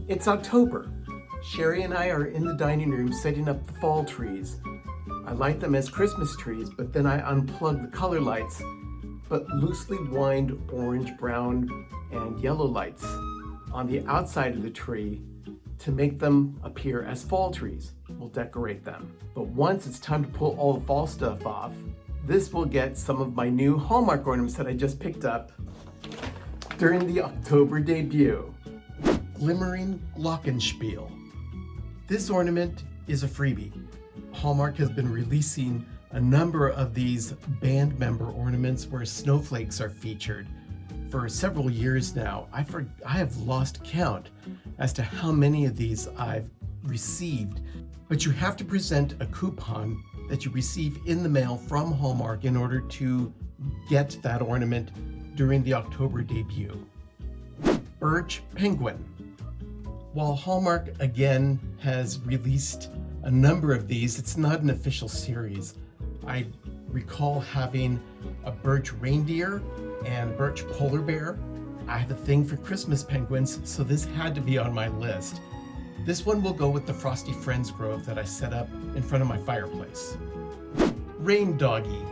It's October. Sherry and I are in the dining room setting up the fall trees. I light them as Christmas trees, but then I unplug the color lights, but loosely wind orange, brown, and yellow lights on the outside of the tree to make them appear as fall trees. We'll decorate them. But once it's time to pull all the fall stuff off, this will get some of my new Hallmark ornaments that I just picked up during the October debut. Glimmering Glockenspiel. This ornament is a freebie. Hallmark has been releasing a number of these band member ornaments where snowflakes are featured for several years now. I have lost count as to how many of these I've received, but you have to present a coupon that you receive in the mail from Hallmark in order to get that ornament during the October debut. Birch Penguin. While Hallmark again has released a number of these, it's not an official series. I recall having a birch reindeer and a birch polar bear. I have a thing for Christmas penguins, so this had to be on my list. This one will go with the Frosty Friends Grove that I set up in front of my fireplace. Rain Doggy.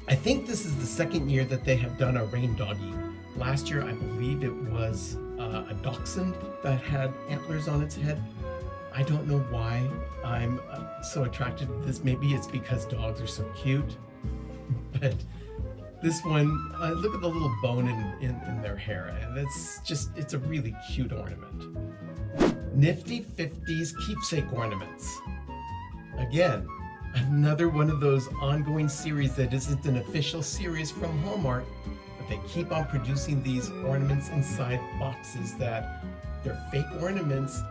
I think this is the second year that they have done a rain doggy. Last year, I believe it was a dachshund that had antlers on its head. I don't know why I'm so attracted to this. Maybe it's because dogs are so cute. But this one, look at the little bone in their hair. And it's a really cute ornament. Nifty 50s Keepsake Ornaments. Again, another one of those ongoing series that isn't an official series from Hallmark, but they keep on producing these ornaments inside boxes that they're fake ornaments,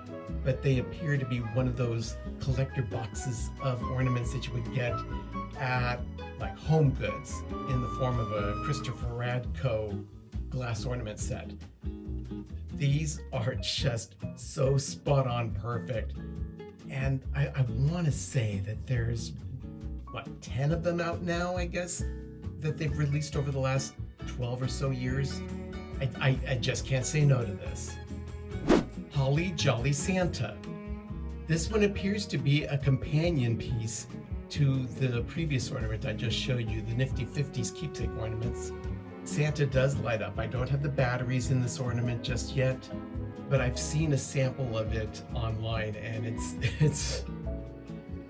but they appear to be one of those collector boxes of ornaments that you would get at like Home Goods in the form of a Christopher Radko glass ornament set. These are just so spot on perfect. And I want to say that there's, 10 of them out now, I guess, that they've released over the last 12 or so years. I just can't say no to this. Holly Jolly Santa. This one appears to be a companion piece to the previous ornament I just showed you, the Nifty 50s Keepsake Ornaments. Santa does light up. I don't have the batteries in this ornament just yet, but I've seen a sample of it online, and it's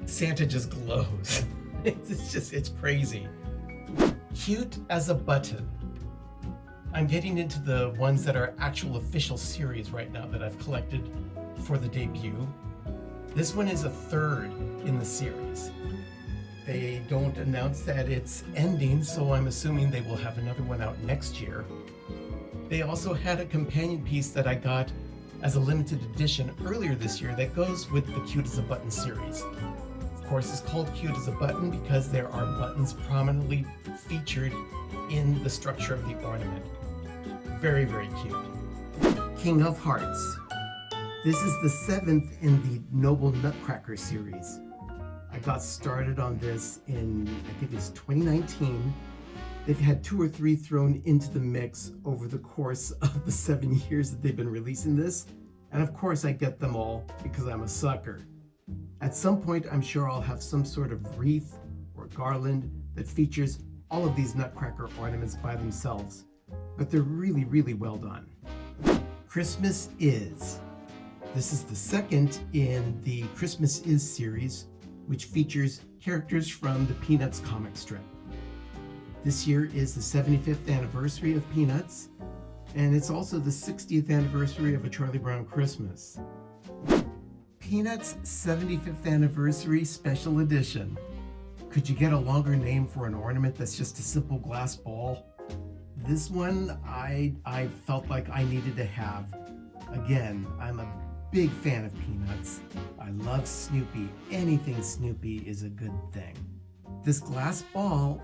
Santa just glows. It's crazy. Cute as a Button. I'm getting into the ones that are actual official series right now that I've collected for the debut. This one is a third in the series. They don't announce that it's ending, so I'm assuming they will have another one out next year. They also had a companion piece that I got as a limited edition earlier this year that goes with the Cute as a Button series. Of course, it's called Cute as a Button because there are buttons prominently featured in the structure of the ornament. Very, very cute. King of Hearts. This is the 7th in the Noble Nutcracker series. I got started on this in, I think it's 2019. They've had 2 or 3 thrown into the mix over the course of the 7 years that they've been releasing this. And of course I get them all because I'm a sucker. At some point, I'm sure I'll have some sort of wreath or garland that features all of these Nutcracker ornaments by themselves. But they're really, really well done. Christmas Is. This is the second in the Christmas Is series, which features characters from the Peanuts comic strip. This year is the 75th anniversary of Peanuts, and it's also the 60th anniversary of A Charlie Brown Christmas. Peanuts 75th Anniversary Special Edition. Could you get a longer name for an ornament that's just a simple glass ball? This one I felt like I needed to have. Again, I'm a big fan of Peanuts. I love Snoopy. Anything Snoopy is a good thing. This glass ball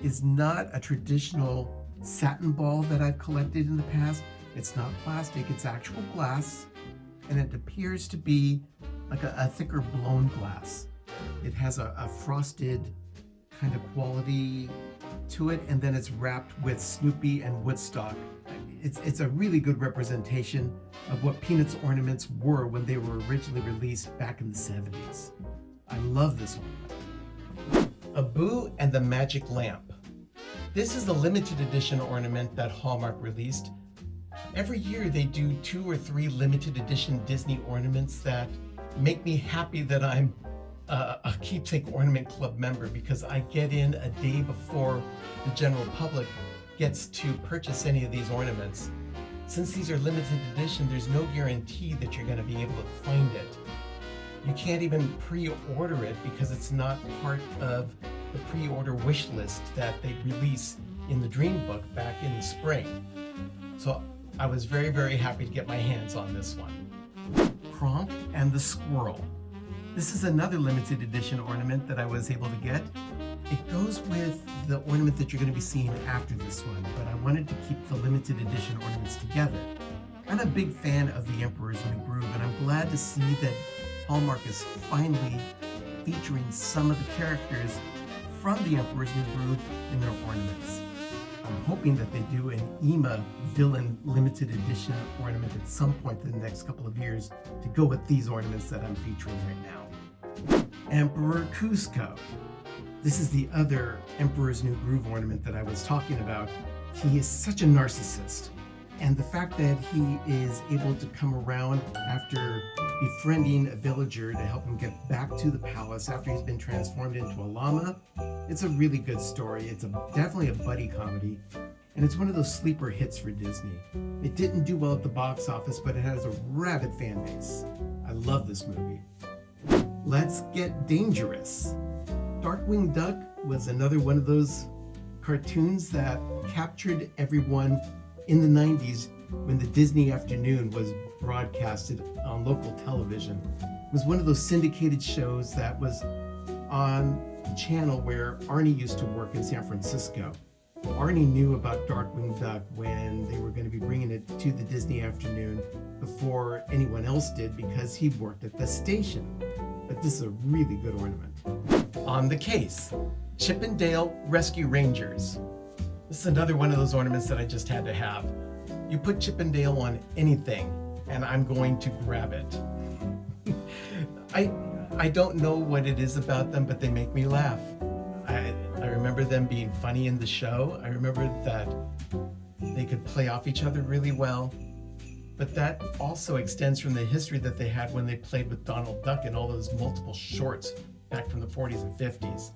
is not a traditional satin ball that I've collected in the past. It's not plastic, it's actual glass, and it appears to be like a thicker blown glass. It has a frosted kind of quality to it, and then it's wrapped with Snoopy and Woodstock. It's a really good representation of what Peanuts ornaments were when they were originally released back in the 70s. I love this one. Abu and the Magic Lamp. This is the limited edition ornament that Hallmark released. Every year they do 2 or 3 limited edition Disney ornaments that make me happy that I'm a Keepsake Ornament Club member, because I get in a day before the general public gets to purchase any of these ornaments. Since these are limited edition, there's no guarantee that you're going to be able to find it. You can't even pre-order it because it's not part of the pre-order wish list that they release in the Dream Book back in the spring. So I was very, very happy to get my hands on this one. Kronk and the Squirrel. This is another limited edition ornament that I was able to get. It goes with the ornament that you're going to be seeing after this one, but I wanted to keep the limited edition ornaments together. I'm a big fan of the Emperor's New Groove, and I'm glad to see that Hallmark is finally featuring some of the characters from the Emperor's New Groove in their ornaments. I'm hoping that they do an Ema villain limited edition ornament at some point in the next couple of years to go with these ornaments that I'm featuring right now. Emperor Cusco. This is the other Emperor's New Groove ornament that I was talking about. He is such a narcissist, and the fact that he is able to come around after befriending a villager to help him get back to the palace after he's been transformed into a llama, it's a really good story. It's definitely a buddy comedy, and it's one of those sleeper hits for Disney. It didn't do well at the box office, but it has a rabid fan base. I love this movie. Let's Get Dangerous. Darkwing Duck was another one of those cartoons that captured everyone in the 90s when the Disney afternoon was broadcasted on local television. It was one of those syndicated shows that was on the channel where Arnie used to work in San Francisco. Arnie knew about Darkwing Duck when they were going to be bringing it to the Disney afternoon before anyone else did, because he worked at the station. But this is a really good ornament. On the Case, Chip 'n Dale Rescue Rangers. This is another one of those ornaments that I just had to have. You put Chip 'n Dale on anything, and I'm going to grab it. I don't know what it is about them, but they make me laugh. I remember them being funny in the show. I remember that they could play off each other really well. But that also extends from the history that they had when they played with Donald Duck in all those multiple shorts back from the 40s and 50s.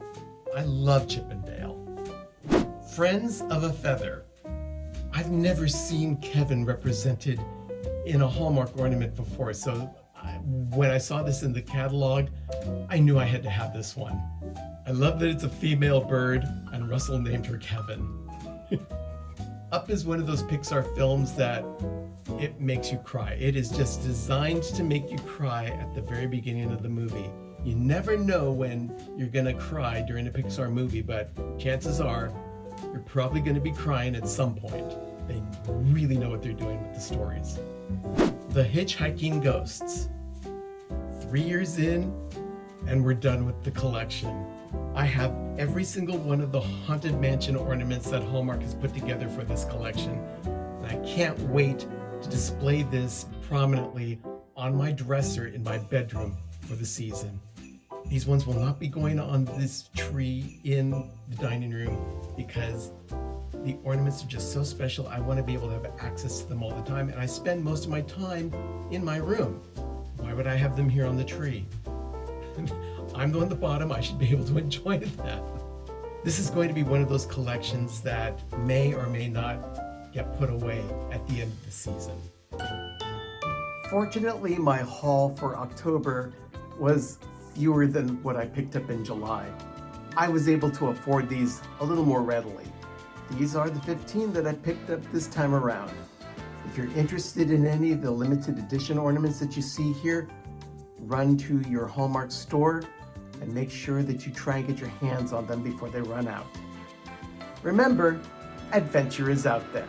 I love Chip 'n Dale. Friends of a Feather. I've never seen Kevin represented in a Hallmark ornament before, so when I saw this in the catalog, I knew I had to have this one. I love that it's a female bird, and Russell named her Kevin. Up is one of those Pixar films that it makes you cry. It is just designed to make you cry at the very beginning of the movie. You never know when you're gonna cry during a Pixar movie, but chances are you're probably gonna be crying at some point. They really know what they're doing with the stories. The Hitchhiking Ghosts. 3 years in, and we're done with the collection. I have every single one of the Haunted Mansion ornaments that Hallmark has put together for this collection, and I can't wait to display this prominently on my dresser in my bedroom for the season. These ones will not be going on this tree in the dining room because the ornaments are just so special. I want to be able to have access to them all the time, and I spend most of my time in my room. Why would I have them here on the tree? I'm the one at the bottom. I should be able to enjoy that. This is going to be one of those collections that may or may not get put away at the end of the season. Fortunately, my haul for October was fewer than what I picked up in July. I was able to afford these a little more readily. These are the 15 that I picked up this time around. If you're interested in any of the limited edition ornaments that you see here, run to your Hallmark store and make sure that you try and get your hands on them before they run out. Remember, adventure is out there.